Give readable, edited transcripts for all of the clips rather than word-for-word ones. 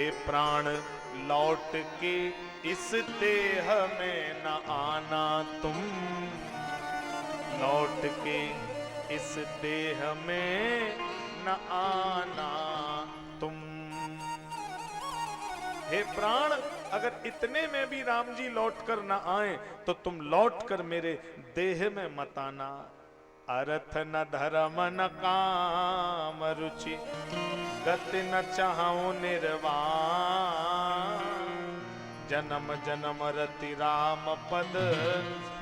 हे प्राण लौट के इस देह में न आना तुम, लौट के इस देह में न आना तुम। हे प्राण, अगर इतने में भी राम जी लौट कर न आए तो तुम लौट कर मेरे देह में मत आना। अर्थ न धर्म न काम रुचि, गति न चाहूं निर्वाण, जन्म जन्म रति राम पद,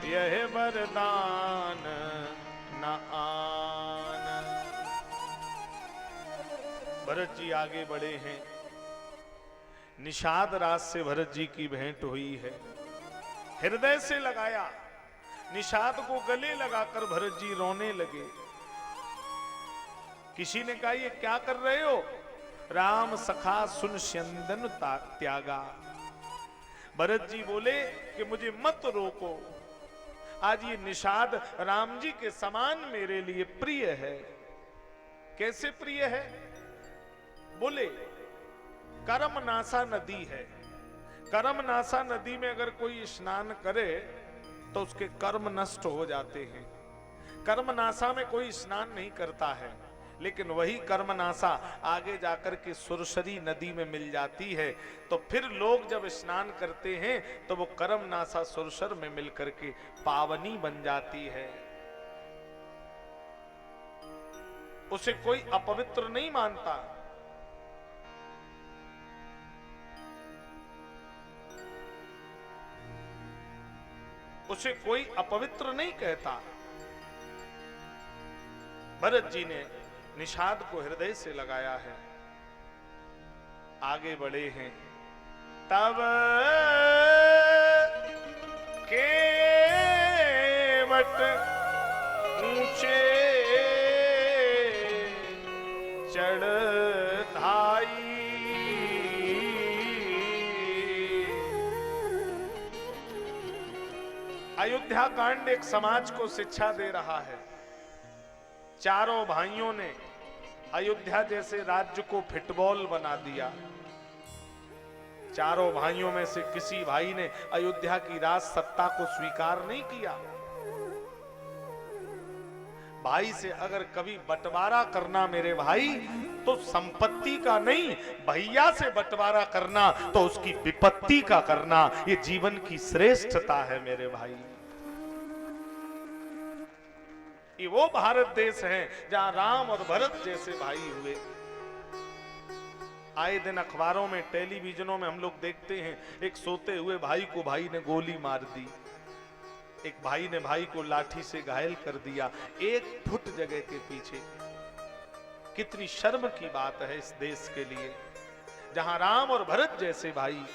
यह वरदान न आन। भरत जी आगे बढ़े हैं। निषाद राज से भरत जी की भेंट हुई है, हृदय से लगाया। निषाद को गले लगाकर भरत जी रोने लगे। किसी ने कहा ये क्या कर रहे हो? राम सखा सुन स्यंदन त्यागा। भरत जी बोले कि मुझे मत रोको, आज ये निषाद राम जी के समान मेरे लिए प्रिय है। कैसे प्रिय है? बोले कर्मनासा नदी है, कर्मनासा नदी में अगर कोई स्नान करे तो उसके कर्म नष्ट हो जाते हैं। कर्मनासा में कोई स्नान नहीं करता है, लेकिन वही कर्मनासा आगे जाकर के सुरसरी नदी में मिल जाती है। तो फिर लोग जब स्नान करते हैं तो वो कर्मनासा सुरसर में मिलकर के पावनी बन जाती है। उसे कोई अपवित्र नहीं मानता। उसे कोई अपवित्र नहीं कहता। भरत जी ने निषाद को हृदय से लगाया है। आगे बढ़े हैं। तब केवट ऊंचे चढ़ाई, अयोध्या कांड एक समाज को शिक्षा दे रहा है। चारों भाइयों ने अयोध्या जैसे राज्य को फुटबॉल बना दिया। चारों भाइयों में से किसी भाई ने अयोध्या की राज सत्ता को स्वीकार नहीं किया। भाई से अगर कभी बंटवारा करना मेरे भाई, तो संपत्ति का नहीं, भैया से बंटवारा करना तो उसकी विपत्ति का करना। ये जीवन की श्रेष्ठता है मेरे भाई। ये वो भारत देश है जहां राम और भरत जैसे भाई हुए। आए दिन अखबारों में, टेलीविजनों में हम लोग देखते हैं, एक सोते हुए भाई को भाई ने गोली मार दी, एक भाई ने भाई को लाठी से घायल कर दिया, 1 फुट जगह के पीछे। कितनी शर्म की बात है इस देश के लिए, जहां राम और भरत जैसे भाई।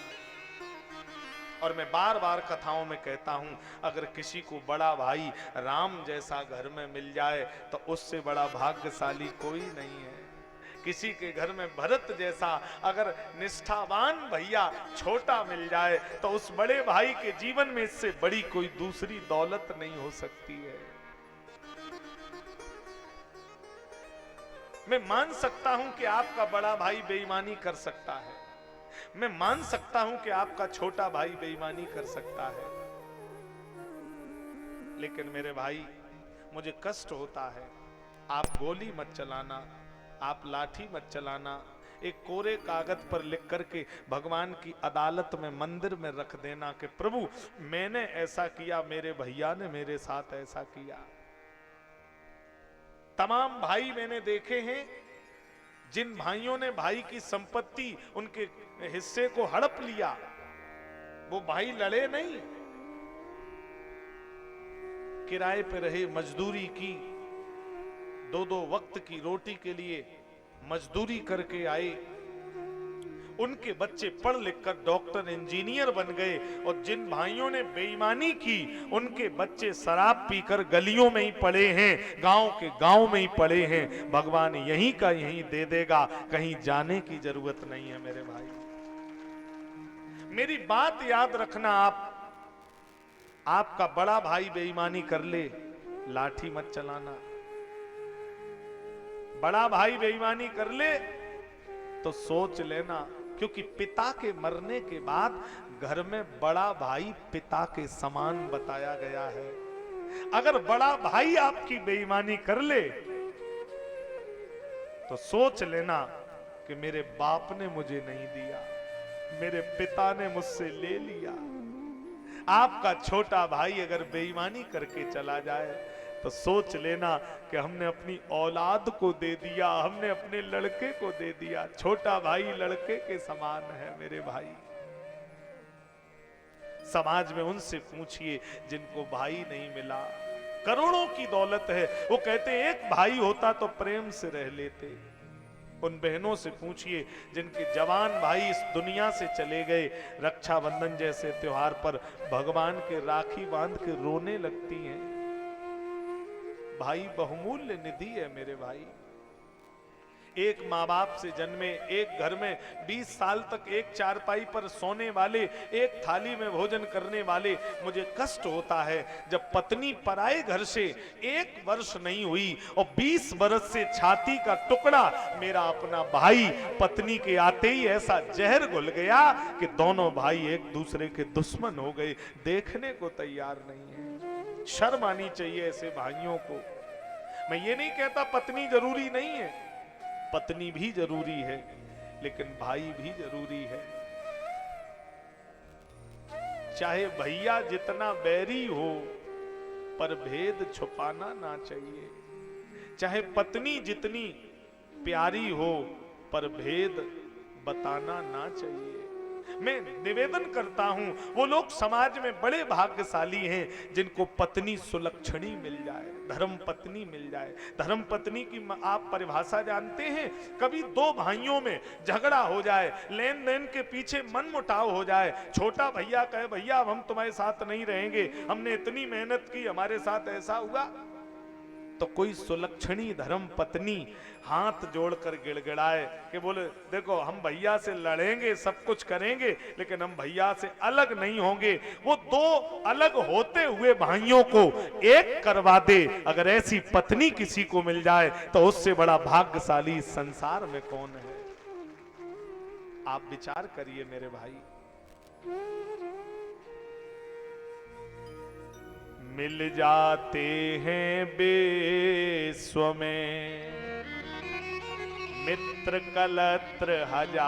और मैं बार बार कथाओं में कहता हूं, अगर किसी को बड़ा भाई राम जैसा घर में मिल जाए तो उससे बड़ा भाग्यशाली कोई नहीं है। किसी के घर में भरत जैसा अगर निष्ठावान भैया छोटा मिल जाए तो उस बड़े भाई के जीवन में इससे बड़ी कोई दूसरी दौलत नहीं हो सकती है। मैं मान सकता हूं कि आपका बड़ा भाई बेईमानी कर सकता है, मैं मान सकता हूं कि आपका छोटा भाई बेईमानी कर सकता है, लेकिन मेरे भाई मुझे कष्ट होता है। आप गोली मत चलाना, आप लाठी मत चलाना, एक कोरे कागज पर लिख करके भगवान की अदालत में, मंदिर में रख देना कि प्रभु मैंने ऐसा किया, मेरे भैया ने मेरे साथ ऐसा किया। तमाम भाई मैंने देखे हैं, जिन भाइयों ने भाई की संपत्ति, उनके हिस्से को हड़प लिया, वो भाई लड़े नहीं, किराए पे रहे, मजदूरी की, 2-2 वक्त की रोटी के लिए मजदूरी करके आए। उनके बच्चे पढ़ लिख कर डॉक्टर, इंजीनियर बन गए, और जिन भाइयों ने बेईमानी की उनके बच्चे शराब पीकर गलियों में ही पड़े हैं, गांव के गांव में ही पड़े हैं। भगवान यहीं का यहीं दे देगा, कहीं जाने की जरूरत नहीं है मेरे भाई। मेरी बात याद रखना, आपका बड़ा भाई बेईमानी कर ले, लाठी मत चलाना। बड़ा भाई बेईमानी कर ले तो सोच लेना क्योंकि पिता के मरने के बाद घर में बड़ा भाई पिता के समान बताया गया है। अगर बड़ा भाई आपकी बेईमानी कर ले तो सोच लेना कि मेरे बाप ने मुझे नहीं दिया, मेरे पिता ने मुझसे ले लिया। आपका छोटा भाई अगर बेईमानी करके चला जाए तो सोच लेना कि हमने अपनी औलाद को दे दिया, हमने अपने लड़के को दे दिया। छोटा भाई लड़के के समान है मेरे भाई। समाज में उनसे पूछिए जिनको भाई नहीं मिला, करोड़ों की दौलत है, वो कहते एक भाई होता तो प्रेम से रह लेते। उन बहनों से पूछिए जिनके जवान भाई इस दुनिया से चले गए, रक्षाबंधन जैसे त्योहार पर भगवान के राखी बांध के रोने लगती हैं। भाई बहुमूल्य निधि है मेरे भाई। एक माँ बाप से जन्मे, एक घर में 20 साल तक एक चारपाई पर सोने वाले, एक थाली में भोजन करने वाले, मुझे कष्ट होता है जब पत्नी पराए घर से 1 वर्ष नहीं हुई और 20 वर्ष से छाती का टुकड़ा मेरा अपना भाई पत्नी के आते ही ऐसा जहर घुल गया कि दोनों भाई एक दूसरे के दुश्मन हो गए, देखने को तैयार नहीं है। शर्म आनी चाहिए ऐसे भाइयों को। मैं ये नहीं कहता पत्नी जरूरी नहीं है, पत्नी भी जरूरी है, लेकिन भाई भी जरूरी है। चाहे भैया जितना बैरी हो पर भेद छुपाना ना चाहिए, चाहे पत्नी जितनी प्यारी हो पर भेद बताना ना चाहिए। मैं निवेदन करता हूं, वो लोग समाज में बड़े भाग्यशाली हैं जिनको पत्नी सुलक्षणी मिल जाए, धर्म पत्नी मिल जाए। धर्म पत्नी की आप परिभाषा जानते हैं? कभी 2 भाइयों में झगड़ा हो जाए, लेन देन के पीछे मनमुटाव हो जाए, छोटा भैया कहे भैया अब हम तुम्हारे साथ नहीं रहेंगे, हमने इतनी मेहनत की, हमारे साथ ऐसा हुआ, तो कोई सुलक्षणी धर्म पत्नी हाथ जोड़कर गिड़गिड़ाए कि बोले देखो हम भैया से लड़ेंगे, सब कुछ करेंगे, लेकिन हम भैया से अलग नहीं होंगे। वो 2 अलग होते हुए भाइयों को एक करवा दे। अगर ऐसी पत्नी किसी को मिल जाए तो उससे बड़ा भाग्यशाली संसार में कौन है? आप विचार करिए मेरे भाई। मिल जाते हैं बेस्व में मित्र कलत्र हजार,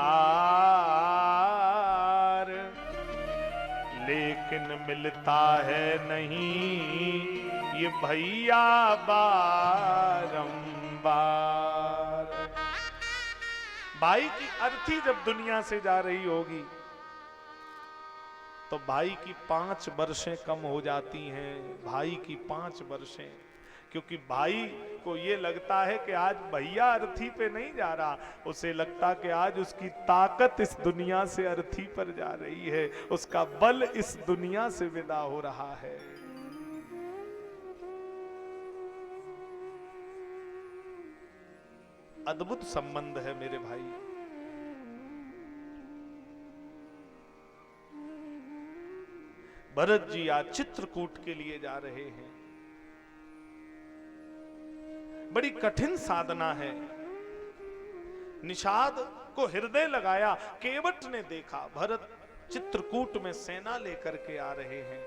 लेकिन मिलता है नहीं ये भैया बारंबार। भाई की अर्थी जब दुनिया से जा रही होगी तो भाई की 5 वर्षें कम हो जाती हैं, भाई की 5 वर्षें, क्योंकि भाई को ये लगता है कि आज भैया अर्थी पे नहीं जा रहा, उसे लगता कि आज उसकी ताकत इस दुनिया से अर्थी पर जा रही है, उसका बल इस दुनिया से विदा हो रहा है। अद्भुत संबंध है मेरे भाई। भरत जी आज चित्रकूट के लिए जा रहे हैं। बड़ी कठिन साधना है। निषाद को हृदय लगाया, केवट ने देखा भरत चित्रकूट में सेना लेकर के आ रहे हैं।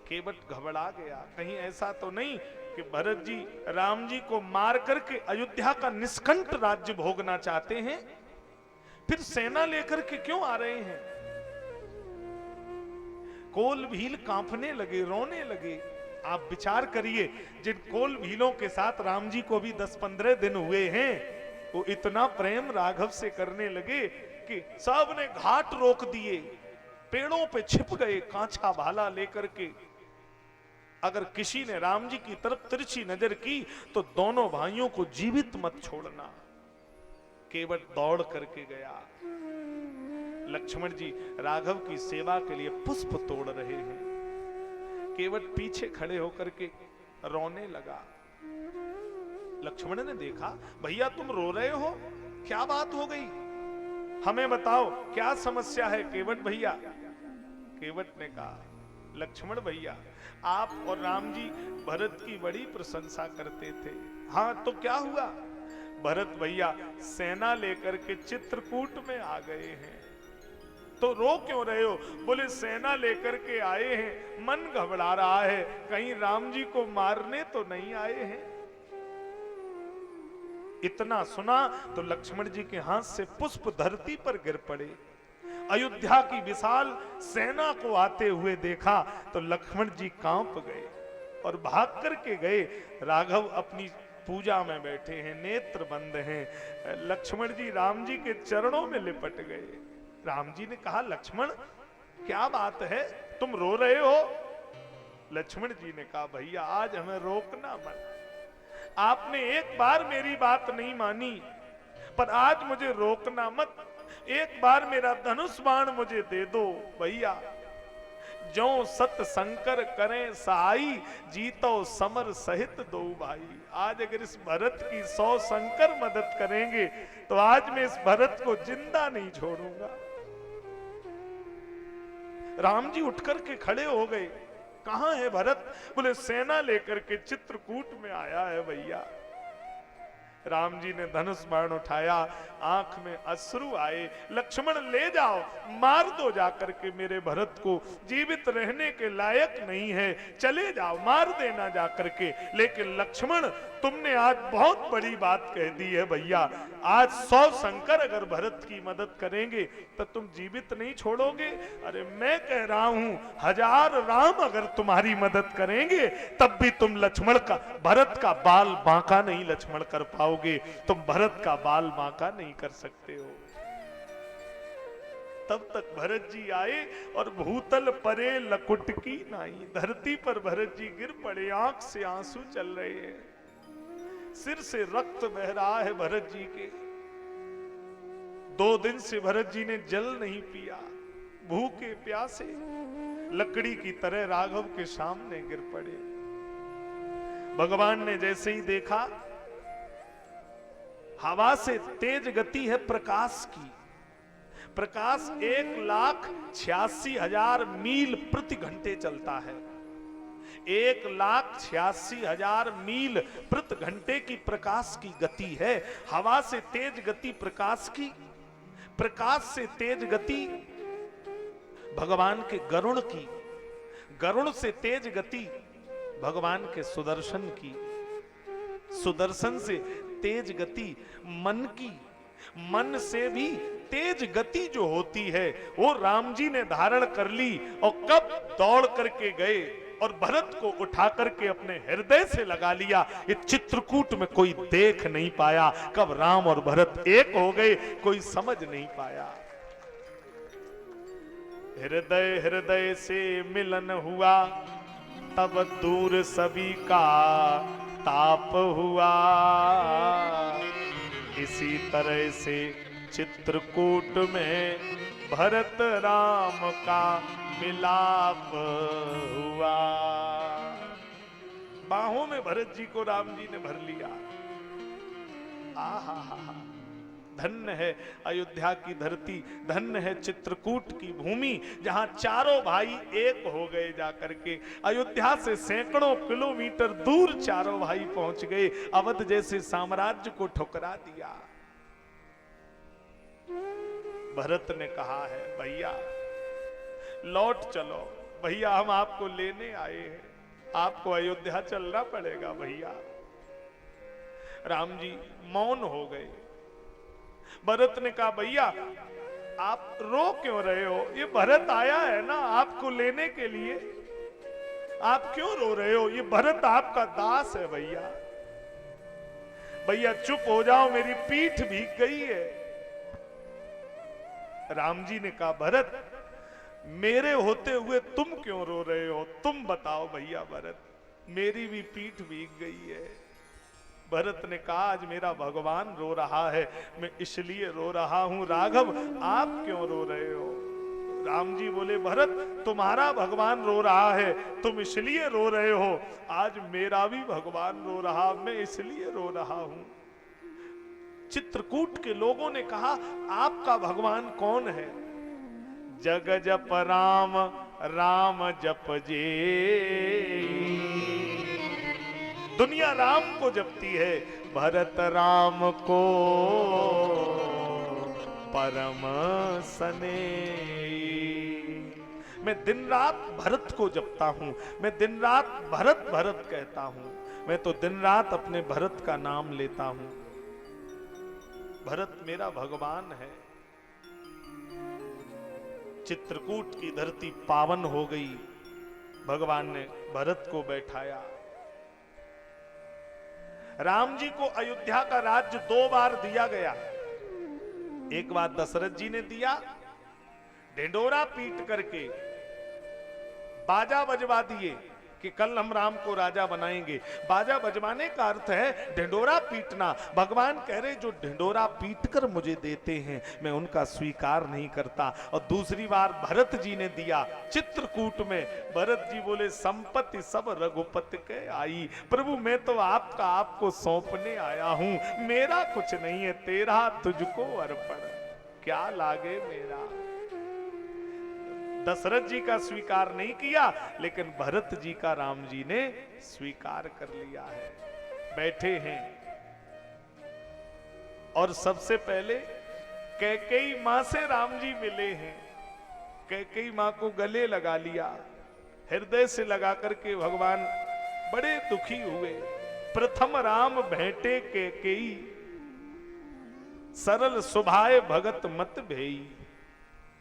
केवट घबरा गया, कहीं ऐसा तो नहीं कि भरत जी राम जी को मार करके अयोध्या का निष्कंठ राज्य भोगना चाहते हैं? फिर सेना लेकर के क्यों आ रहे हैं? कोल भील कांपने लगे, रोने लगे। आप विचार करिए, जिन कोल भीलों के साथ राम जी को भी 10-15 दिन हुए हैं, वो इतना प्रेम राघव से करने लगे कि सब ने घाट रोक दिए, पेड़ों पे छिप गए कांचा भाला लेकर के। अगर किसी ने राम जी की तरफ तिरछी नजर की तो दोनों भाइयों को जीवित मत छोड़ना। केवट दौड़ करके गया। लक्ष्मण जी राघव की सेवा के लिए पुष्प तोड़ रहे हैं। केवट पीछे खड़े होकर के रोने लगा। लक्ष्मण ने देखा, भैया तुम रो रहे हो, क्या बात हो गई, हमें बताओ क्या समस्या है केवट भैया। केवट ने कहा, लक्ष्मण भैया आप और राम जी भरत की बड़ी प्रशंसा करते थे। हाँ तो क्या हुआ? भरत भैया सेना लेकर के चित्रकूट में आ गए हैं। तो रो क्यों रहे हो? बोले सेना लेकर के आए हैं, मन घबरा रहा है, कहीं राम जी को मारने तो नहीं आए हैं। इतना सुना तो लक्ष्मण जी के हाथ से पुष्प धरती पर गिर पड़े। अयोध्या की विशाल सेना को आते हुए देखा तो लक्ष्मण जी कांप गए और भाग करके गए। राघव अपनी पूजा में बैठे हैं, नेत्र बंद हैं। लक्ष्मण जी राम जी के चरणों में लिपट गए। राम जी ने कहा, लक्ष्मण क्या बात है, तुम रो रहे हो? लक्ष्मण जी ने कहा, भैया आज हमें रोकना मत। आपने एक बार मेरी बात नहीं मानी, पर आज मुझे रोकना मत। एक बार मेरा धनुष बाण मुझे दे दो भैया। जो सत शंकर करें सहाई, जीतो समर सहित दो भाई। आज अगर इस भरत की 100 शंकर मदद करेंगे तो आज मैं इस भरत को जिंदा नहीं छोड़ूंगा। राम जी उठकर के खड़े हो गए। कहां है भरत? बोले सेना लेकर के चित्रकूट में आया है भैया। राम जी ने धनुष बाण उठाया, आंख में अश्रु आए। लक्ष्मण ले जाओ, मार दो जाकर के मेरे भरत को, जीवित रहने के लायक नहीं है, चले जाओ, मार देना जाकर के। लेकिन लक्ष्मण तुमने आज बहुत बड़ी बात कह दी है भैया। आज 100 शंकर अगर भरत की मदद करेंगे तो तुम जीवित नहीं छोड़ोगे। अरे मैं कह रहा हूं 1000 राम अगर तुम्हारी मदद करेंगे तब भी तुम लक्ष्मण का, भरत का बाल बांका नहीं लक्ष्मण कर पाओगे। तुम भरत का बाल बांका नहीं कर सकते हो। तब तक भरत जी आए और भूतल परे लकुट की नाई, धरती पर भरत जी गिर पड़े, आंख से आंसू चल रहे हैं, सिर से रक्त बह रहा है भरत जी के। 2 दिन से भरत जी ने जल नहीं पिया, भूखे प्यासे लकड़ी की तरह राघव के सामने गिर पड़े। भगवान ने जैसे ही देखा, हवा से तेज गति है प्रकाश की। प्रकाश 1,86,000 मील प्रति घंटे चलता है। 1,86,000 मील प्रति घंटे की प्रकाश की गति है। हवा से तेज गति प्रकाश की, प्रकाश से तेज गति भगवान के गरुड़ की, गरुड़ से तेज गति भगवान के सुदर्शन की, सुदर्शन से तेज गति मन की, मन से भी तेज गति जो होती है वो राम जी ने धारण कर ली। और कब दौड़ करके गए और भरत को उठा करके अपने हृदय से लगा लिया। इस चित्रकूट में कोई देख नहीं पाया कब राम और भरत एक हो गए, कोई समझ नहीं पाया। हृदय हृदय से मिलन हुआ, तब दूर सभी का ताप हुआ। इसी तरह से चित्रकूट में भरत राम का मिलाप हुआ। बाहों में भरत जी को राम जी ने भर लिया। आहा, धन्य है अयोध्या की धरती, धन्य है चित्रकूट की भूमि, जहां चारों भाई एक हो गए जाकर के। अयोध्या से सैकड़ों किलोमीटर दूर चारों भाई पहुंच गए, अवध जैसे साम्राज्य को ठुकरा दिया। भरत ने कहा है, भैया लौट चलो, भैया हम आपको लेने आए हैं, आपको अयोध्या चलना पड़ेगा भैया। राम जी मौन हो गए। भरत ने कहा, भैया आप रो क्यों रहे हो? ये भरत आया है ना आपको लेने के लिए, आप क्यों रो रहे हो? ये भरत आपका दास है भैया। भैया चुप हो जाओ, मेरी पीठ भीग गई है। राम जी ने कहा, भरत मेरे होते हुए तुम क्यों रो रहे हो? तुम बताओ भैया भरत, मेरी भी पीठ भीग गई है। भरत ने कहा, आज मेरा भगवान रो रहा है, मैं इसलिए रो रहा हूं। राघव आप क्यों रो रहे हो? राम जी बोले, भरत तुम्हारा भगवान रो रहा है, तुम इसलिए रो रहे हो। आज मेरा भी भगवान रो रहा, मैं इसलिए रो रहा हूं। चित्रकूट के लोगों ने कहा, आपका भगवान कौन है? जग जप राम राम जप जे। दुनिया राम को जपती है, भरत राम को परम स्नेही। मैं दिन रात भरत को जपता हूं, मैं दिन रात भरत भरत कहता हूं, मैं तो दिन रात अपने भरत का नाम लेता हूं। भरत मेरा भगवान है। चित्रकूट की धरती पावन हो गई, भगवान ने भरत को बैठाया। राम जी को अयोध्या का राज्य 2 बार दिया गया। एक बार दशरथ जी ने दिया, ढिंडोरा पीट करके बाजा बजवा दिए कि कल हम राम को राजा बनाएंगे। बाजा बजवाने का अर्थ है ढिंडोरा पीटना। भगवान कह रहे जो ढिंडोरा पीट कर मुझे देते हैं मैं उनका स्वीकार नहीं करता। और दूसरी बार भरत जी ने दिया चित्रकूट में। भरत जी बोले संपत्ति सब रघुपति के आई। प्रभु मैं तो आपका आपको सौंपने आया हूं, मेरा कुछ नहीं है, तेरा तुझको अर्पण, क्या लागे मेरा। दशरथ जी का स्वीकार नहीं किया, लेकिन भरत जी का राम जी ने स्वीकार कर लिया है। बैठे हैं और सबसे पहले कैकेयी मां से राम जी मिले हैं। कैकेयी मां को गले लगा लिया, हृदय से लगा करके भगवान बड़े दुखी हुए। प्रथम राम भेंटे कैकेयी, सरल सुभाए भगत मत भेई।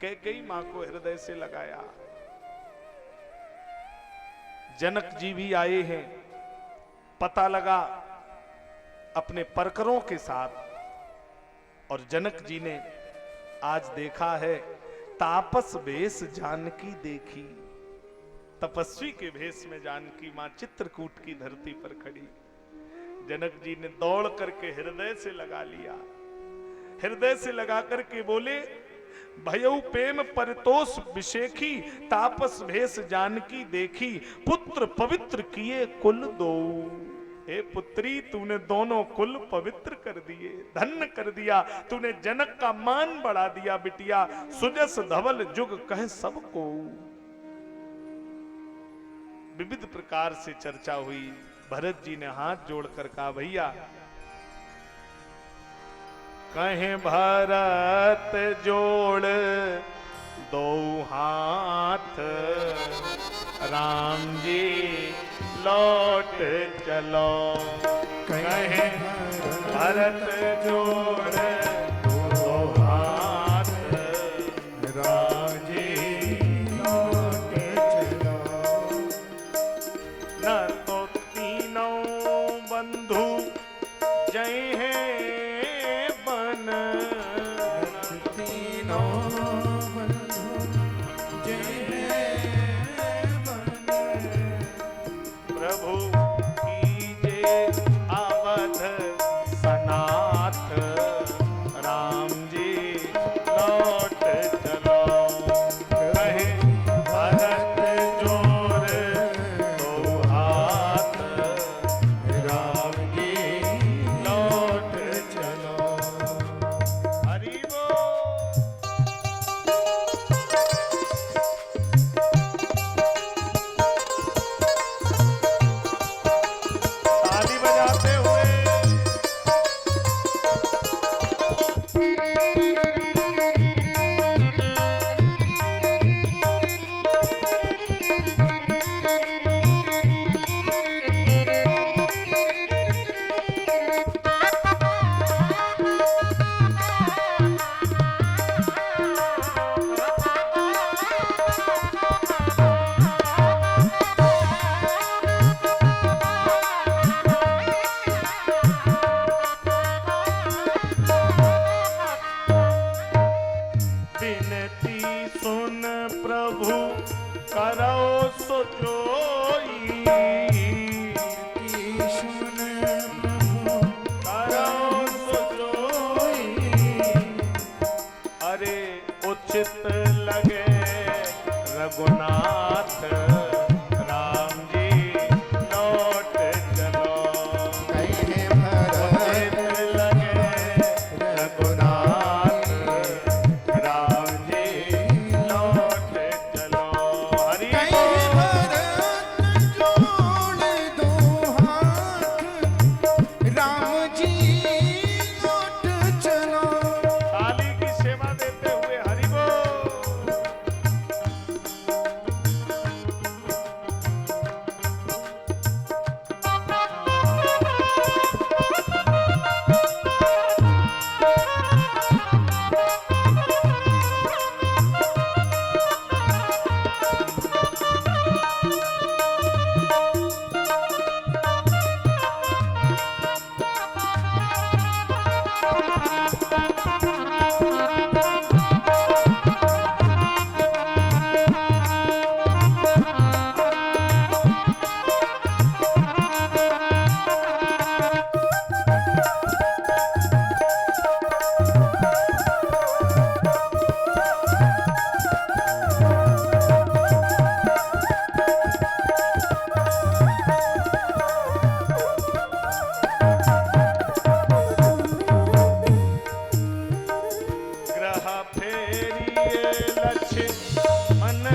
कैकेयी मां को हृदय से लगाया। जनक जी भी आए हैं, पता लगा अपने परकरों के साथ। और जनक जी ने आज देखा है तापस भेष जानकी देखी। तपस्वी के भेष में जानकी मां चित्रकूट की धरती पर खड़ी। जनक जी ने दौड़ करके हृदय से लगा लिया। हृदय से लगा करके बोले भयउ प्रेम परितोष विशेखी, तापस भेष जानकी देखी। पुत्र पवित्र किए कुल दो। हे पुत्री तूने दोनों कुल पवित्र कर दिए, धन्य कर दिया। तूने जनक का मान बढ़ा दिया बिटिया। सुजस धवल जुग कह सबको। विविध प्रकार से चर्चा हुई। भरत जी ने हाथ जोड़कर कहा भैया कहें भरत जोड़ दो हाथ, राम जी लौट चलो। कहें भरत जोड़ दो हाथ, राम जी लौट चलो। न तो तीनों बंधु जय हैं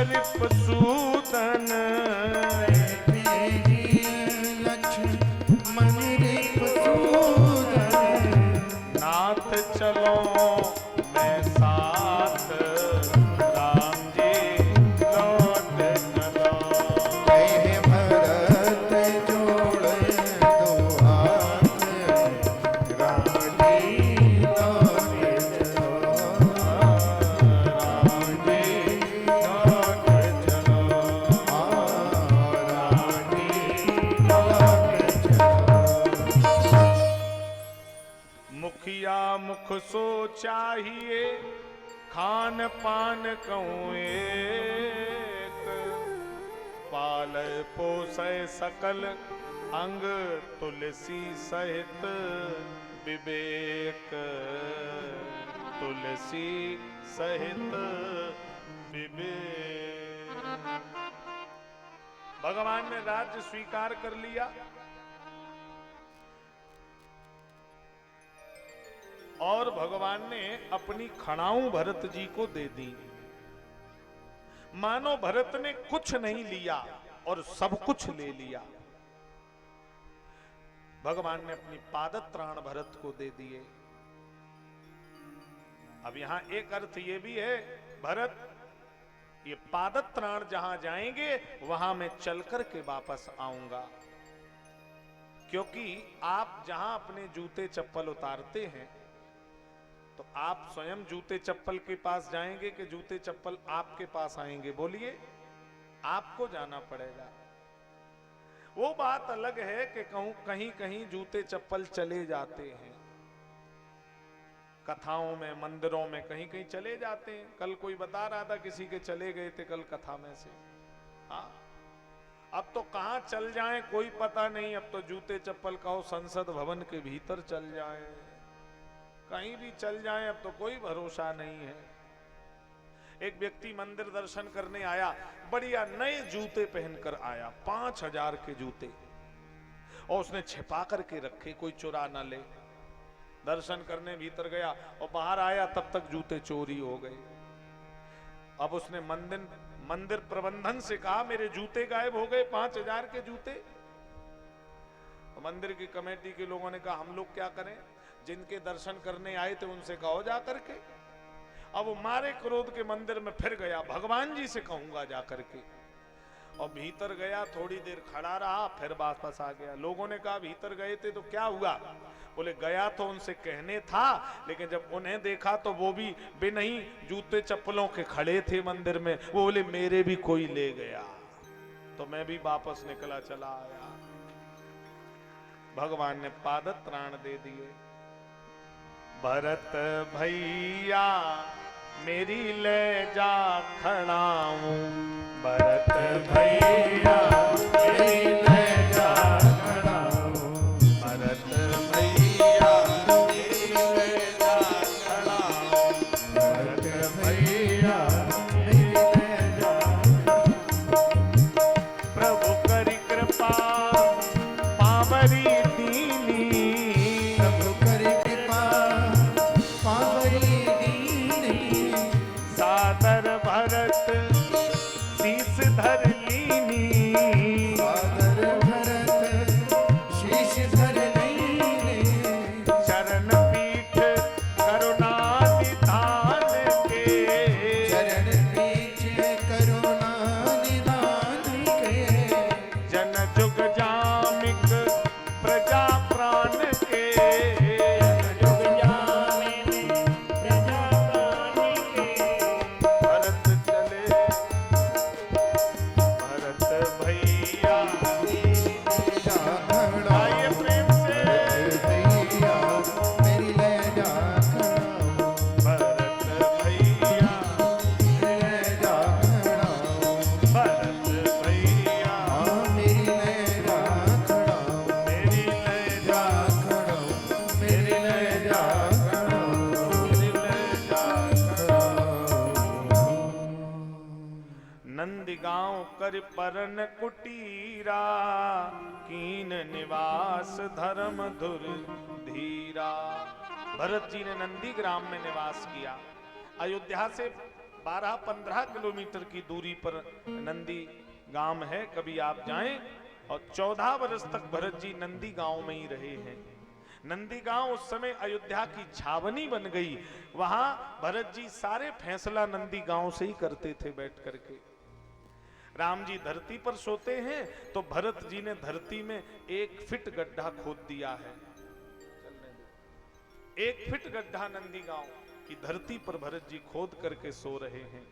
रिपुसूदन लक्ष्मण रिपुसूदन नाथ चलो मैं साथ राम जी लौट चलो कहे भरत जोड़ दो हाथ राम जी लौट चलो राम जी लौट चलो राम जी लौट चलो मुखिया मुख सो चाहिए खान पान कहूँ एक पाल पोसय सकल अंग तुलसी सहित विवेक तुलसी सहित विवेक। भगवान ने राज्य स्वीकार कर लिया और भगवान ने अपनी खड़ाऊं भरत जी को दे दी। मानो भरत ने कुछ नहीं लिया और सब कुछ ले लिया। भगवान ने अपनी पादत्राण भरत को दे दिए। अब यहां एक अर्थ ये भी है, भरत ये पादत्राण जहां जाएंगे वहां मैं चल करके वापस आऊंगा, क्योंकि आप जहां अपने जूते चप्पल उतारते हैं तो आप स्वयं जूते चप्पल के पास जाएंगे कि जूते चप्पल आपके पास आएंगे? बोलिए, आपको जाना पड़ेगा। वो बात अलग है कि कहीं कहीं जूते चप्पल चले जाते हैं, कथाओं में मंदिरों में कहीं कहीं चले जाते हैं। कल कोई बता रहा था किसी के चले गए थे कल कथा में से। हाँ, अब तो कहां चल जाएं कोई पता नहीं। अब तो जूते चप्पल कहो संसद भवन के भीतर चल जाएं, कहीं भी चल जाएं, अब तो कोई भरोसा नहीं है। एक व्यक्ति मंदिर दर्शन करने आया, बढ़िया नए जूते पहनकर आया, 5000 के जूते, और उसने छिपा करके रखे कोई चुरा ना ले। दर्शन करने भीतर गया और बाहर आया तब तक जूते चोरी हो गए। अब उसने मंदिर प्रबंधन से कहा मेरे जूते गायब हो गए, 5000 के जूते। तो मंदिर की कमेटी के लोगों ने कहा हम लोग क्या करें, जिनके दर्शन करने आए थे उनसे कहो जा करके। अब वो मारे क्रोध के मंदिर में फिर गया, भगवान जी से कहूंगा जा करके। और भीतर गया, थोड़ी देर खड़ा रहा, फिर वापस आ गया। लोगों ने कहा भीतर गए थे तो क्या हुआ? बोले गया तो उनसे कहने था, लेकिन जब उन्हें देखा तो वो भी बिना ही जूते चप्पलों के खड़े थे मंदिर में। वो बोले मेरे भी कोई ले गया, तो मैं भी वापस निकला चला आया। भगवान ने पादत्राण दे दिए। भरत भैया मेरी ले जा खड़ाऊं, भरत भैया मेरी ले जा खड़ाऊं, भरत भैया मेरी ले जा खड़ाऊं, भरत भैया मेरी ले जा। प्रभु करी कृपा पावरी दीनी, प्रभु करि कृपा पावरी दीनी, सादर भरत शीस धर लीनी, सादर भरत शीश धर लीनी, चरण पीठ करुणा निधान के, चरण पीछ करुणा निधान के, जन जुग जामिक प्रजा प्राण के, जुग जामिनी प्रजा प्राण के, भरत चले भरत भैया। जा खड़ा आइए प्रेम से भैया मेरी ले जा खड़ा, भरत भैया, ले जा खड़ा, भरत भैया मेरी ले जा खड़ा, मेरी ले जा, खड़ा, मेरी ले जा खड़ा, मेरी ले जा। खड़ा। नंदगांव कर परन कुटीरा, कीन निवास धर्म धुर धीरा। भरत जी ने नंदी ग्राम में निवास किया। अयोध्या से 12-15 किलोमीटर की दूरी पर नंदी गांव है, कभी आप जाएं। और 14 वर्ष तक भरत जी नंदी गांव में ही रहे हैं। नंदी गांव उस समय अयोध्या की छावनी बन गई। वहां भरत जी सारे फैसला नंदी गांव से ही करते थे बैठ करके। राम जी धरती पर सोते हैं तो भरत जी ने धरती में 1 फीट गड्ढा खोद दिया है। 1 फीट गड्ढा नंदी गांव की धरती पर भरत जी खोद करके सो रहे हैं।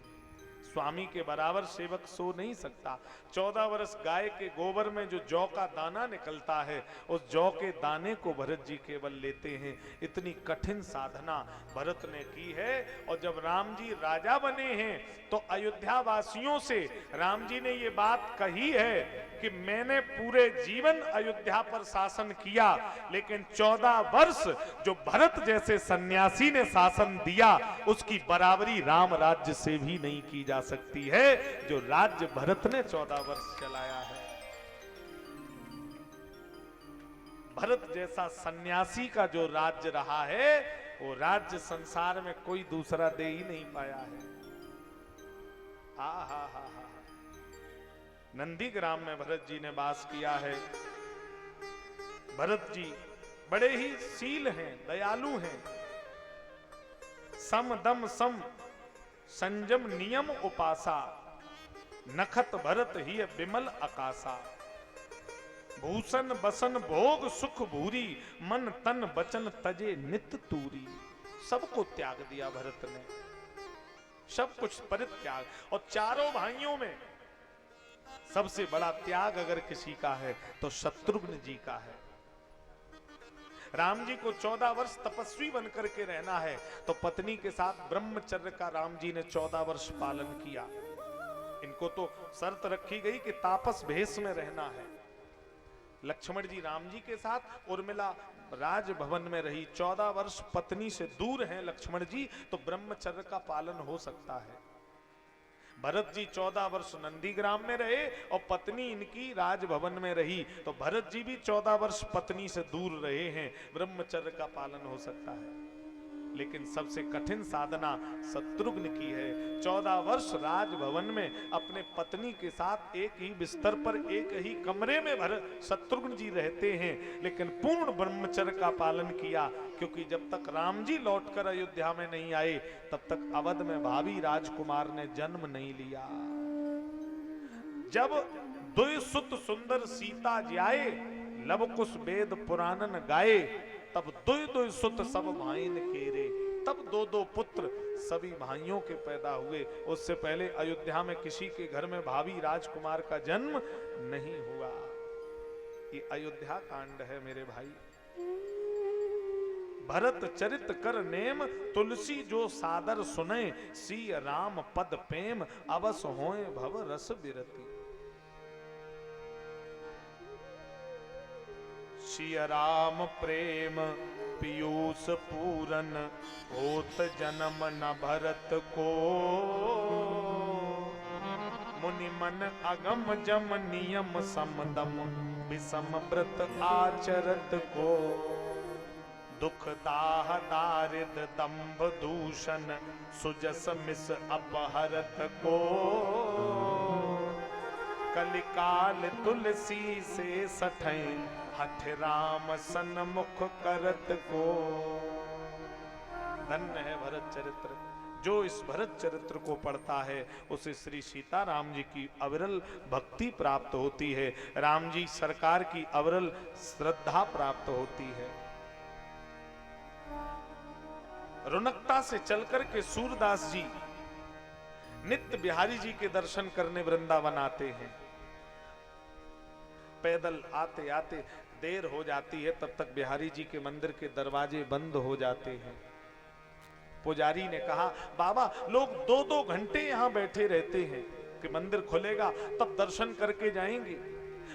स्वामी के बराबर सेवक सो नहीं सकता। 14 वर्ष गाय के गोबर में जो जौ का दाना निकलता है, उस जौ के दाने को भरत जी केवल लेते हैं। इतनी कठिन साधना भरत ने की है। और जब राम जी राजा बने हैं तो अयोध्या वासियों से राम जी ने ये बात कही है कि मैंने पूरे जीवन अयोध्या पर शासन किया, लेकिन 14 वर्ष जो भरत जैसे सन्यासी ने शासन दिया, उसकी बराबरी राम राज्य से भी नहीं की जा सकती है जो राज्य भरत ने 14 वर्ष चलाया है। भरत जैसा सन्यासी का जो राज्य रहा है, वो राज्य संसार में कोई दूसरा दे ही नहीं पाया है। हा हा हा हा। नंदीग्राम में भरत जी ने वास किया है। भरत जी बड़े ही शील हैं, दयालु हैं। सम दम सम संजम नियम उपासा, नखत भरत ही विमल आकाशा। भूषण बसन भोग सुख भूरी, मन तन बचन तजे नित तूरी। सबको त्याग दिया भरत ने, सब कुछ परित्याग। और चारों भाइयों में सबसे बड़ा त्याग अगर किसी का है तो शत्रुघ्न जी का है। राम जी को 14 वर्ष तपस्वी बनकर के रहना है, तो पत्नी के साथ ब्रह्मचर्य का राम जी ने 14 वर्ष पालन किया। इनको तो शर्त रखी गई कि तापस भेष में रहना है। लक्ष्मण जी राम जी के साथ, उर्मिला राजभवन में रही। 14 वर्ष पत्नी से दूर हैं लक्ष्मण जी, तो ब्रह्मचर्य का पालन हो सकता है। भरत जी 14 वर्ष नंदीग्राम में रहे और पत्नी इनकी राजभवन में रही, तो भरत जी भी 14 वर्ष पत्नी से दूर रहे हैं, ब्रह्मचर्य का पालन हो सकता है। लेकिन सबसे कठिन साधना शत्रुघ्न की है। 14 वर्ष राजभवन में अपने पत्नी के साथ एक ही बिस्तर पर, एक ही कमरे में भरत शत्रुघ्न जी रहते हैं, लेकिन पूर्ण ब्रह्मचर्य का पालन किया, क्योंकि जब तक राम जी लौटकर अयोध्या में नहीं आए तब तक अवध में भावी राजकुमार ने जन्म नहीं लिया। जब दुई सुत सुंदर सीता जाए, लव कुश वेद पुराणन गाए, तब दुई दुई सुत सब भाइन केरे। तब 2-2 पुत्र सभी भाइयों के पैदा हुए। उससे पहले अयोध्या में किसी के घर में भावी राजकुमार का जन्म नहीं हुआ। ये अयोध्या कांड है मेरे भाई। भरत चरित कर नेम, तुलसी जो सादर सुने, सी राम पद प्रेम, अवस होए भव रस बिरती। सिय राम प्रेम पीयूष पूरन, होत जन्म न भरत को। मुनि मन अगम जम नियम समदम, विषम व्रत आचरत को। दुख दाह दारिद दंभ दूषण, सुजस मिस अपहरत को। कलिकाल तुलसी से सठै, हठ राम सन्मुख करत को। धन्य है भरत चरित्र। जो इस भरत चरित्र को पढ़ता है उसे श्री सीताराम जी की अविरल भक्ति प्राप्त होती है, राम जी सरकार की अविरल श्रद्धा प्राप्त होती है। रुनकता से चलकर के सूरदास जी नित्य बिहारी जी के दर्शन करने वृंदावन आते हैं। पैदल आते आते देर हो जाती है, तब तक बिहारी जी के मंदिर के दरवाजे बंद हो जाते हैं। पुजारी ने कहा, बाबा लोग 2-2 घंटे यहाँ बैठे रहते हैं कि मंदिर खुलेगा तब दर्शन करके जाएंगे,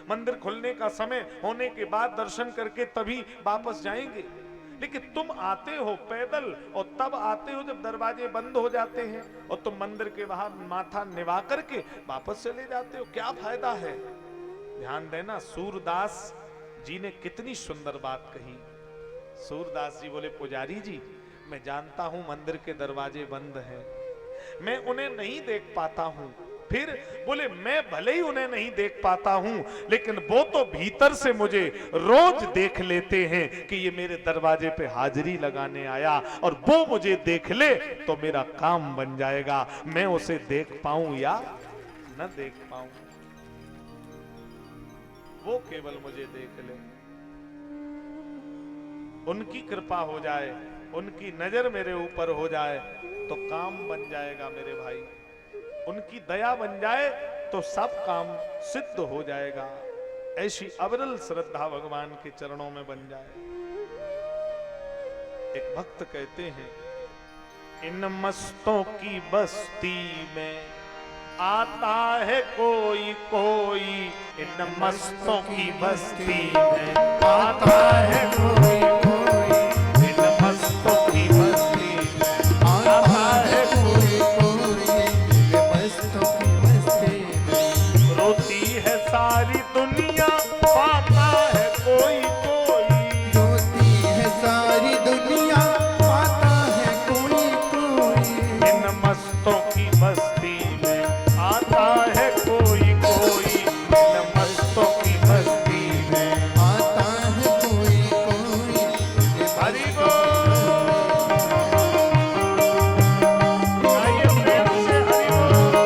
मंदिर खुलने का समय होने के बाद दर्शन करके तभी वापस जाएंगे, लेकिन तुम आते हो पैदल और तब आते हो जब दरवाजे बंद हो जाते हैं, और तुम मंदिर के बाहर माथा निभा करके वापस चले जाते हो, क्या फायदा है। ध्यान देना, सूरदास जी ने कितनी सुंदर बात कही। सूरदास जी बोले, पुजारी जी मैं जानता हूं मंदिर के दरवाजे बंद हैं, मैं उन्हें नहीं देख पाता हूं। फिर बोले मैं भले ही उन्हें नहीं देख पाता हूं, लेकिन वो तो भीतर से मुझे रोज देख लेते हैं कि ये मेरे दरवाजे पे हाजिरी लगाने आया, और वो मुझे देख ले तो मेरा काम बन जाएगा। मैं उसे देख पाऊं या न देख पाऊं, वो केवल मुझे देख ले, उनकी कृपा हो जाए, उनकी नजर मेरे ऊपर हो जाए तो काम बन जाएगा मेरे भाई। उनकी दया बन जाए तो सब काम सिद्ध हो जाएगा। ऐसी अविरल श्रद्धा भगवान के चरणों में बन जाए। एक भक्त कहते हैं, इन मस्तों की बस्ती में आता है कोई कोई, इन मस्तों की बस्ती में आता है कोई कोई, इन मस्तों की बस्ती में आता है कोई कोई, इन मस्तों की बस्ती में रोती है सारी दुनिया पाता है कोई कोई, रोती है सारी दुनिया पाता है कोई कोई, इन मस्तों की बस्ती में आता है कोई कोई, इन मस्तों की बस्ती में आता है कोई कोई। हरि बोल। आइए प्रेम से हरि बोल।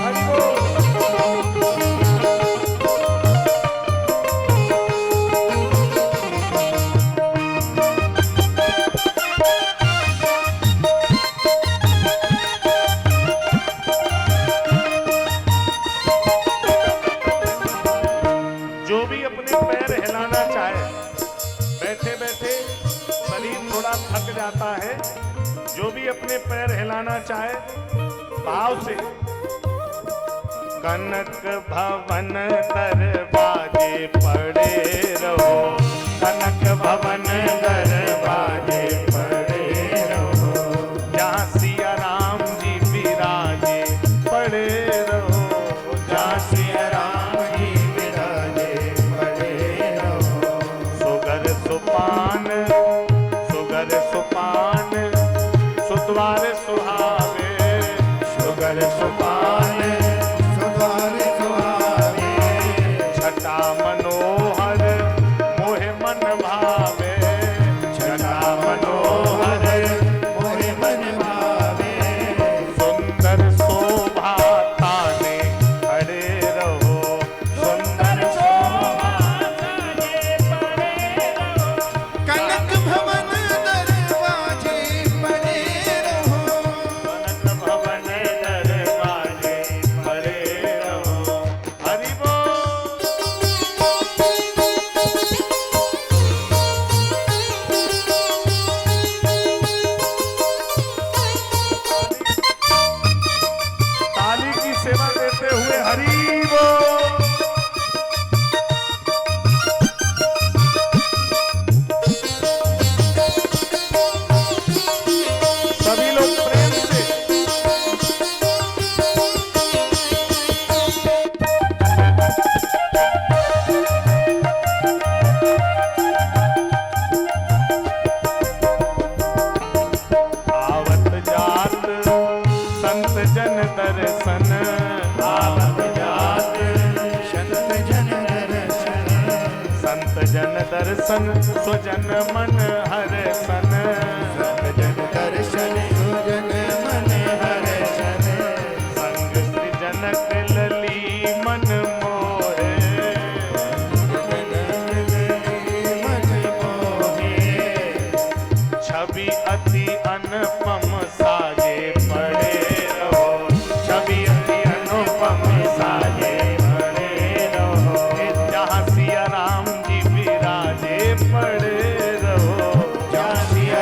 हरि बोल। जो भी अपने पैर हिलाना चाहे, बैठे बैठे शरीर थोड़ा थक जाता है, जो भी अपने पैर हिलाना चाहे भाव से, कनक भवन दरवाजे पड़े रहो, कनक भवन दरवाजे पड़े रहो, जहाँ सिया राम जी विराजे पड़े रहो, जहाँ सिया राम जी विराजे पड़े रहो, सुगर सुपान सुगर सुपान सुद्वार सुहावे, सुगर सुपान सुधार सुहावे, छटा मनोहर मोहे मन भावे, छटा मनोहर मोहे मन भावे, सुंदर शोभा ताने खड़े रहो, सुंदर शोभा ताने खड़े रहो, कनक भवन दरवाजे पड़े रहो, कनक भवन दरवाजे पड़े रहो। हरि बोल। ताली की सेवा देते हुए हरि बोल। सभी लोग प्रेम से आवत जात संत जन दर्शन, आवत जात संत जन दर्शन, संत जन दर्शन स्वजन मन हरसन, संत जन दर्शन सुजन मन हर्षन, संग सृजनक लली मन मोहे, मन मोहे, छवि अति अनुपम साजे पड़े रहो, छवि अति अनुपम साजे पड़े रहो, जहाँ सिया राम जी विराजे पड़े रहो, जहाँ सिया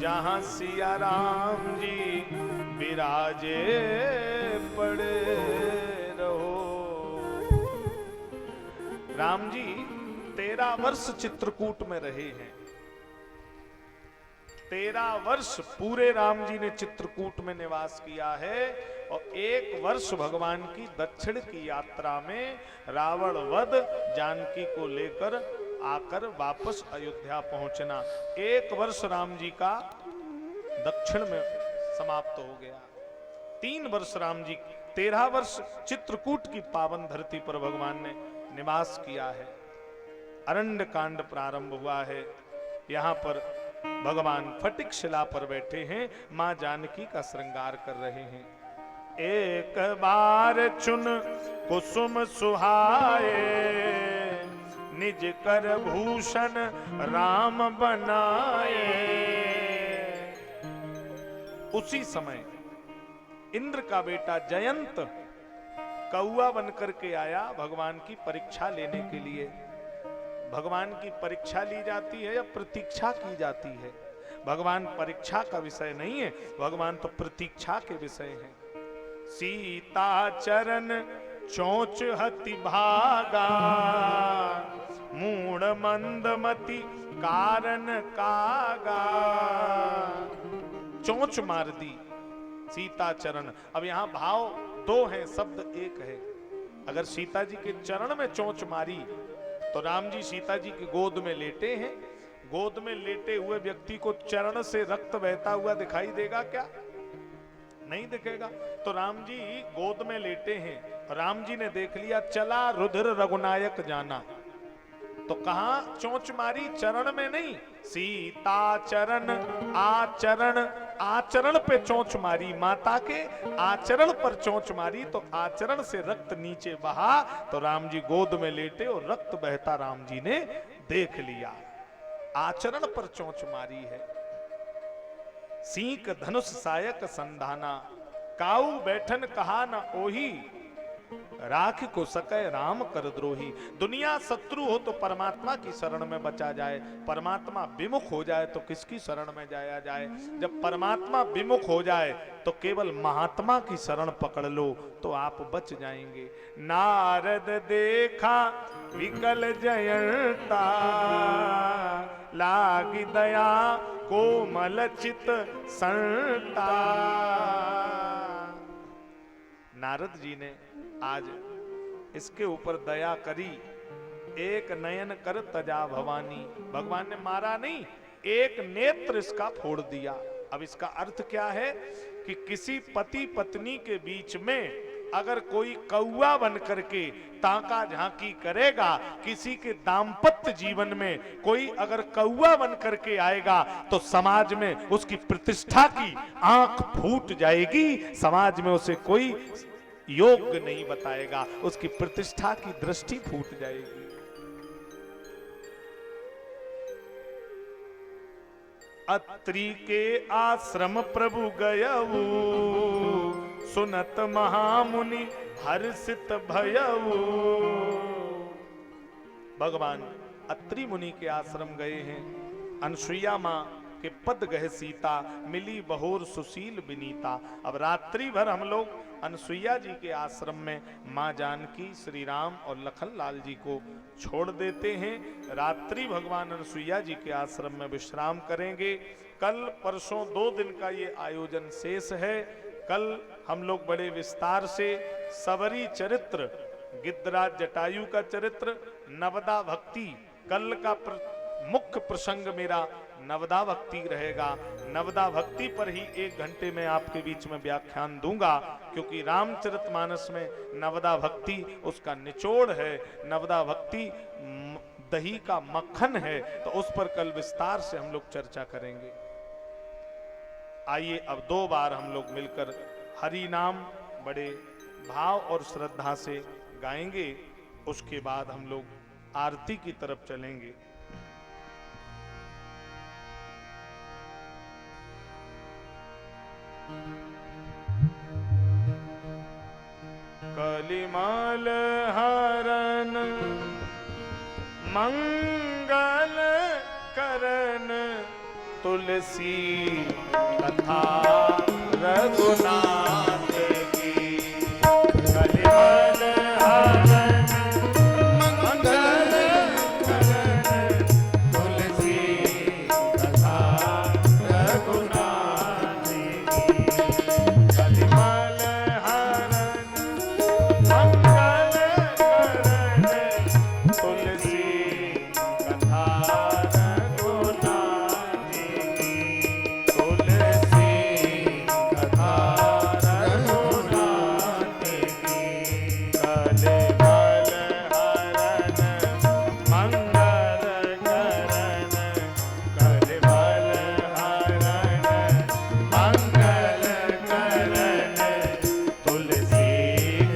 जहां सिया राम जी विराजे पड़े रहो। राम जी 13 वर्ष चित्रकूट में रहे हैं। 13 वर्ष पूरे राम जी ने चित्रकूट में निवास किया है और 1 वर्ष भगवान की दक्षिण की यात्रा में रावण वध जानकी को लेकर आकर वापस अयोध्या पहुंचना, 1 वर्ष राम जी का दक्षिण में समाप्त हो गया। 3 वर्ष राम जी, 13 वर्ष चित्रकूट की पावन धरती पर भगवान ने निवास किया है। अरण्य कांड प्रारंभ हुआ है। यहाँ पर भगवान फटिक शिला पर बैठे हैं, मां जानकी का श्रृंगार कर रहे हैं। एक बार चुन कुसुम सुहाए, निज कर भूषण राम बनाए। उसी समय इंद्र का बेटा जयंत कौआ बनकर के आया भगवान की परीक्षा लेने के लिए। भगवान की परीक्षा ली जाती है या प्रतीक्षा की जाती है? भगवान परीक्षा का विषय नहीं है, भगवान तो प्रतीक्षा के विषय हैं। सीता चरण चोंच हति भागा, मूढ़ मंदमति कारण कागा। चोंच मार दी सीता चरण। अब यहां भाव 2 हैं, शब्द 1 है। अगर सीता जी के चरण में चोंच मारी तो राम जी सीता जी की गोद में लेटे हैं। गोद में लेटे हुए व्यक्ति को चरण से रक्त बहता हुआ दिखाई देगा क्या? नहीं दिखेगा। तो राम जी गोद में लेटे हैं, राम जी ने देख लिया चला रुधिर रघुनायक जाना, तो कहां चोंच मारी? चरण में नहीं, सीता चरण आचरण, आचरण पे चोंच मारी। माता के आचरण पर चोंच मारी तो आचरण से रक्त नीचे बहा, तो राम जी गोद में लेटे और रक्त बहता राम जी ने देख लिया। आचरण पर चोंच मारी है। सीक धनुष सायक संधाना, काऊ बैठन कहा न ओही, राख को सके राम कर द्रोही। दुनिया शत्रु हो तो परमात्मा की शरण में बचा जाए, परमात्मा विमुख हो जाए तो किसकी शरण में जाया जाए? जब परमात्मा विमुख हो जाए तो केवल महात्मा की शरण पकड़ लो तो आप बच जाएंगे। नारद देखा विकल जयंता, लागी दया कोमल चित संता। नारद जी ने आज इसके ऊपर दया करी। एक नयन कर तजा भवानी, भगवान ने मारा नहीं, एक नेत्र इसका फोड़ दिया। अब इसका अर्थ क्या है कि किसी पति पत्नी के बीच में अगर कोई कौआ बन करके ताका झांकी करेगा, किसी के दाम्पत्य जीवन में कोई अगर कौआ बन करके आएगा तो समाज में उसकी प्रतिष्ठा की आंख फूट जाएगी, समाज में उसे कोई योग्य नहीं बताएगा, उसकी प्रतिष्ठा की दृष्टि फूट जाएगी। अत्रि के आश्रम प्रभु गयऊ, सुनत महामुनि हर्षित भयऊ। भगवान अत्रि मुनि के आश्रम गए हैं। अनसुईया मां के पद गए सीता, मिली बहोर सुशील बिनीता। अब रात्रि भर हम लोग अनसुईया जी के आश्रम में मां जानकी, श्री राम और लखन लाल जी को छोड़ देते हैं। रात्रि भगवान अनसुईया जी के आश्रम में विश्राम करेंगे। कल परसों 2 दिन का ये आयोजन शेष है। कल हम लोग बड़े विस्तार से सबरी चरित्र, गिद्धराज जटायु का चरित्र, नवदा भक्ति, कल का मुख्य प्रसंग मेरा नवदा भक्ति रहेगा। नवदा भक्ति पर ही 1 घंटे में आपके बीच में व्याख्यान दूंगा, क्योंकि रामचरितमानस में नवदा भक्ति उसका निचोड़ है। नवदा भक्ति दही का मक्खन है, तो उस पर कल विस्तार से हम लोग चर्चा करेंगे। आइए अब 2 बार हम लोग मिलकर हरि नाम बड़े भाव और श्रद्धा से गाएंगे, उसके बाद हम लोग आरती की तरफ चलेंगे। कलिमाल हरन मंगल करन, तुलसी कथा रघुनाथ की। कलिमल हरण मंगल करण तुलसी कथा रघुनाथ की। कलिमल हरण मंगल करण तुलसी कथा रघुनाथ की। तुलसी कथा रघुनाथ की। कलिमल हरण मंगल करण कलिमल हरण मंगल करण तुलसी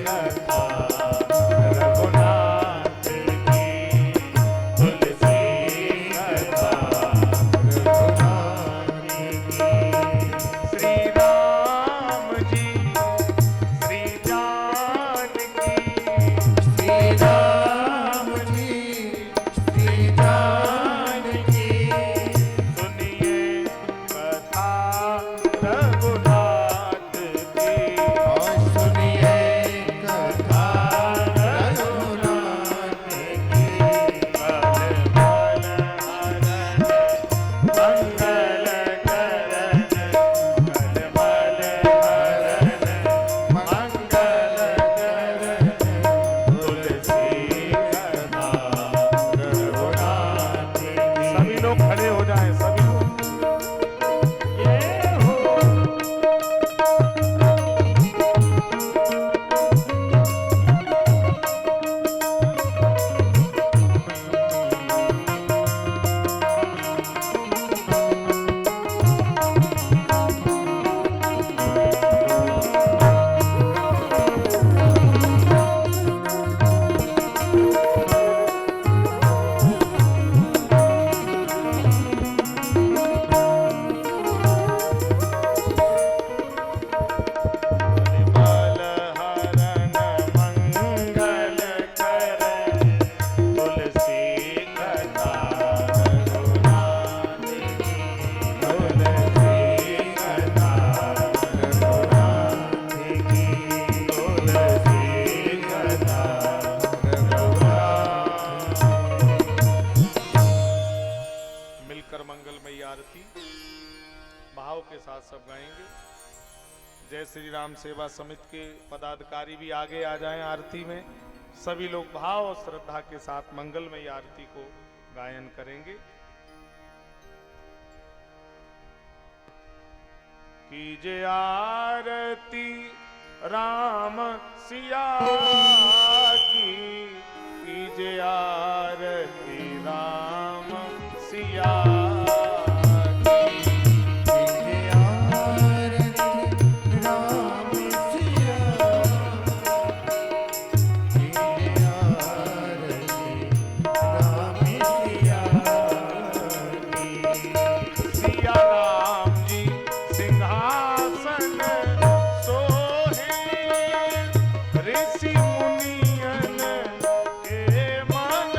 कथा रघुनाथ की। तुलसी कथा रघुनाथ की। श्री राम जी श्री जानकी। श्री राम जी श्री जानकी। सुनिए कथा रघुनाथ की। और सुनिए कथा रघुनाथ की। कलिमल हरण मंगल करण कलिमल हरण मंगल करण तुलसी कथा रघुनाथ की। सभी लोग खड़े हो जाएं, सभी लोग। ये हो कलिमल हरण मंगल करण तुलसी कथा रघुनाथ की। तुलसी कथा रघुनाथ की। तुलसी कथा रघुनाथ। मिलकर मंगलमयी आरती भाव के साथ सब गाएंगे। जय श्री राम सेवा समिति के पदाधिकारी भी आगे आ जाएं आरती में। सभी लोग भाव और श्रद्धा के साथ मंगलमयी आरती को गायन करेंगे। कीजे आरती राम सिया की। कीजे आरती राम सिया की। सिया राम जी सिंहासन सोहे ऋषि मुनियन के मन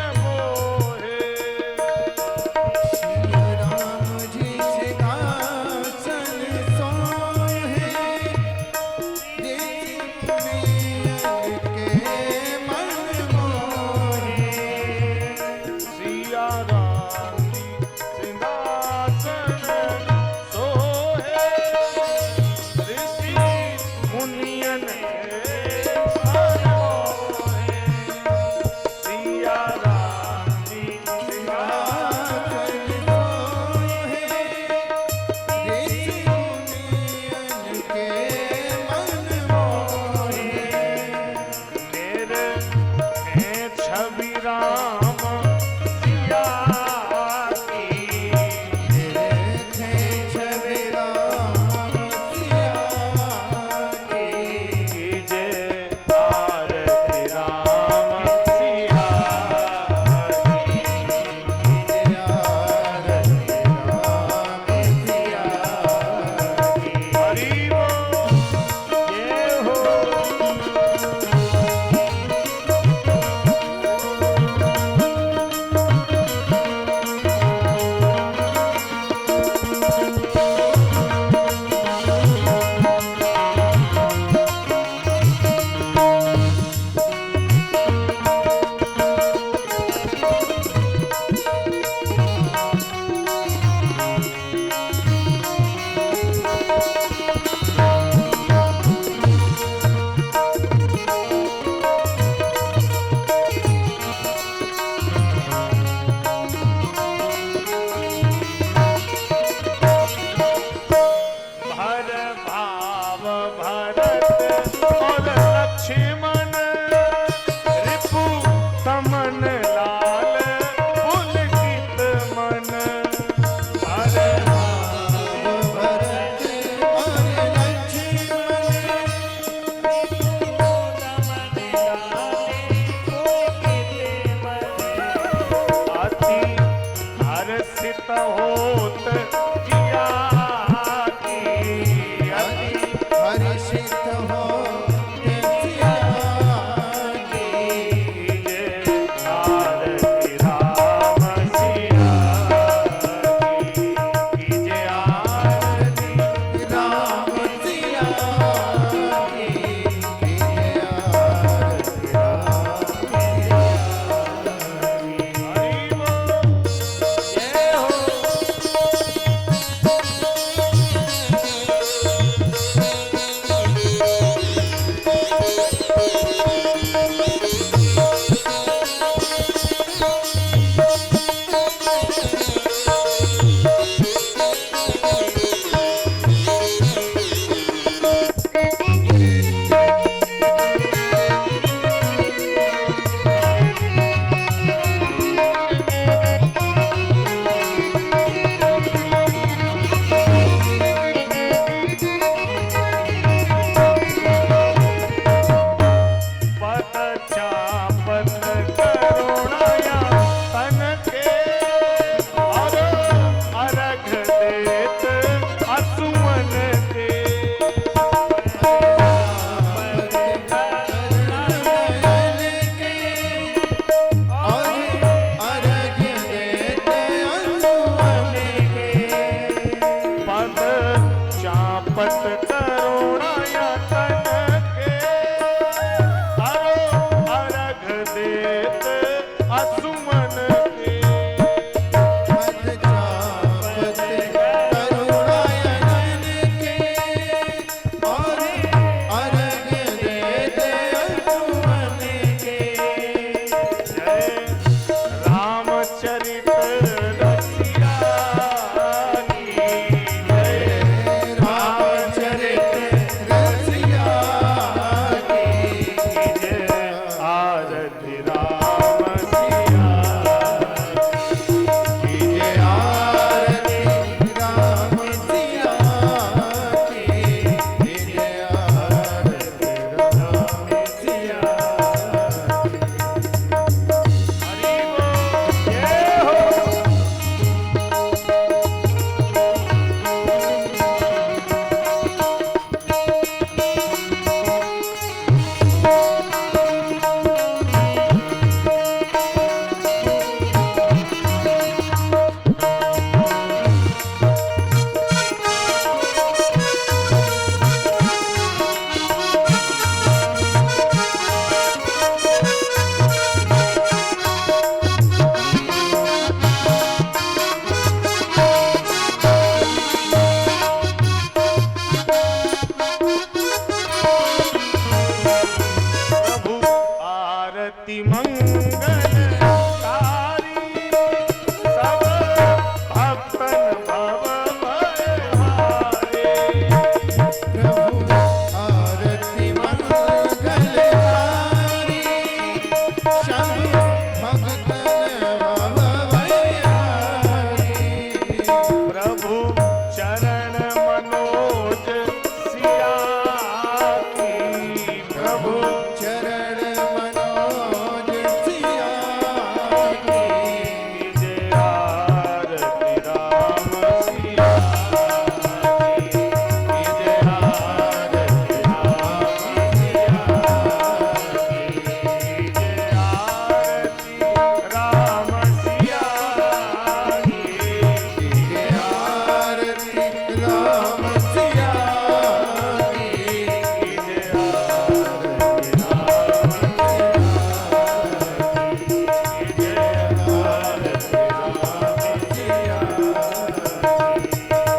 राम सिया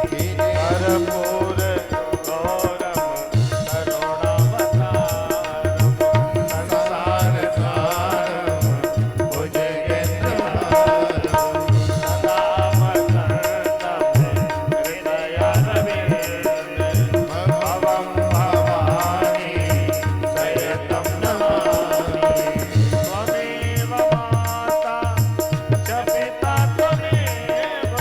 की कर्पूर गौरम करुणावतारम संसार सारम भुजगेन्द्रहारम सदा वसन्तम हृदयारविन्दे भवं भवानी सयतं नमामि त्वमेव माता च पिता त्वमेव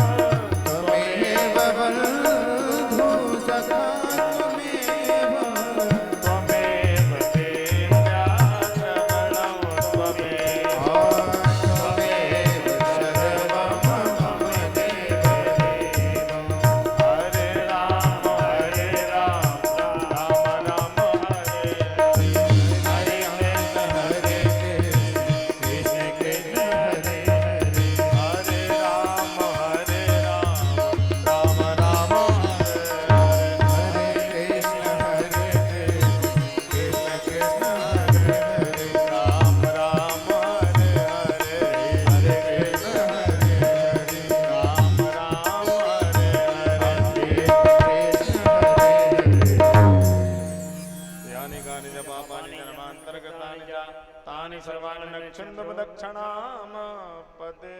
त्वमेव बन्धु सखा त्वमेव त्वमेव देव्याश्रवणं त्वमेव त्वमेव सर्वं मम देव हरे राम राम राम हरे हरे हरे कृष्ण कृष्ण हरे हरे हरे राम राम राम हरे हरे कृष्ण कृष्ण हरे हरे राम राम हरे हरे हरे कृष्ण हरे हरे राम राम हरे हरे कृष्ण हरे यानि कानि च पापानि कर्मान्तर्गतानि च तानि सर्वाणि नक्षन्तु दक्षिणाम पदे